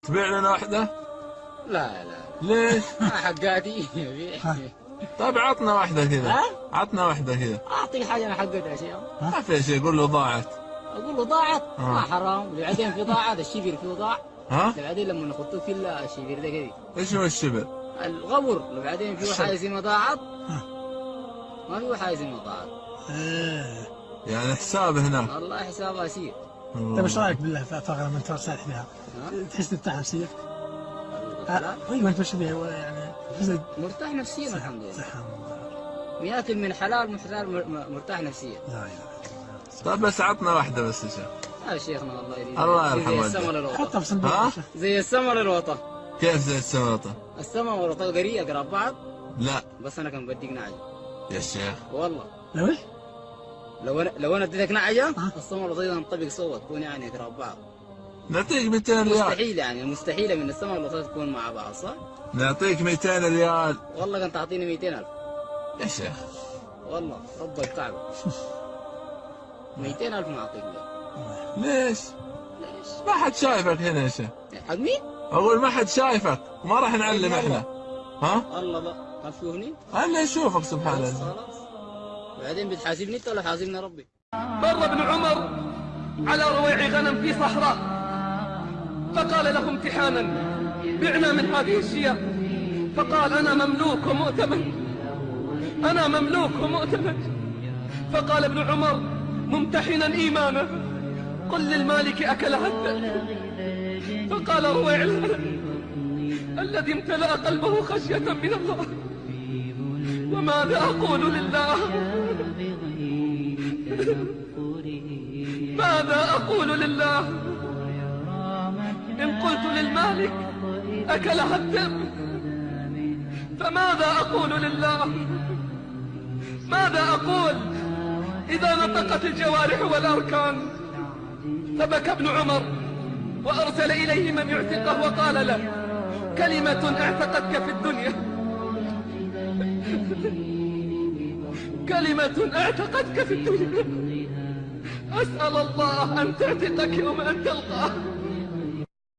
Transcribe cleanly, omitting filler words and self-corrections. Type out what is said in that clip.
تبيع لنا واحدة؟ لا لا ليش؟ حقاتي. طيب عطنا واحدة كذا. ها؟ عطنا واحدة كذا. اعطيك حاجه انا حقتها يا شيخ. ما في شيء، قول له ضاعت. اقول له ضاعت؟ ما حرام، بعدين في ضاعت الشبر فيه ضاع. ها؟ بعدين لما نخطوه في الشبر ده كذي. ايش هو الشبر؟ الغبر، بعدين فيه حاجه اسمها ضاعت. ما في حاجه اسمها ضاعت. يعني حساب هناك. والله حسابها سير. طيب ايش رايك بالله فقره من ترسل فيها؟ تحس ترتاح نفسيا؟ ايوه انت وش بيها يعني مرتاح نفسيا الحمد لله. الحمد لله. وياكل من حلال مرتاح نفسيا. لا اله طيب بس عطنا واحدة بس يا شيخ. شيخنا الله يريد. الله يرحمه. زي السمر الوطن. حطها في صندوق. زي السمر الوطن. كيف زي السمرطة؟ السمر والوطن قراب بعض؟ لا بس انا كان بديك نعجة. يا شيخ. والله. لو ايش؟ لو انا اديتك نعجة السمر والوطن نطبق سوا تكون يعني قراب بعض. نعطيك 200 ريال. مستحيل يعني مستحيلة من السمر والوطن تكون مع بعض صح؟ نعطيك 200 ريال. والله كنت تعطيني 200,000. يا شيخ. والله رب الكعبة. 200,000 ما اعطيك ليه؟ ليش؟ ما حد شايفك هنا يا شيخ. حق مين؟ اقول ما حد شايفك، ما راح نعلم احنا. ها؟ الله بقى ما تشوفني؟ انا يشوفك سبحان الله. خلاص. بعدين بتحاسبني انت ولا حاسبني ربي؟ مر ابن عمر على رويع غنم في صحراء، فقال له امتحانا: بعنا من هذه الشياه. فقال: أنا مملوك ومؤتمن، أنا مملوك ومؤتمن. فقال ابن عمر ممتحنا إيمانه: قل للمالك أكلها الذئب. فقال رويع الغنم الذي امتلأ قلبه خشية من الله: وماذا أقول لله؟ ماذا أقول لله؟ إن قلت للمالك أكلها الذئب فماذا أقول لله؟ ماذا أقول إذا نطقت الجوارح والأركان؟ فبكى ابن عمر وأرسل إليه من يعتقه وقال له: كلمة اعتقتك في الدنيا، كلمة اعتقتك في الدنيا، أسأل الله أن تعتقك يوم أن تلقاه.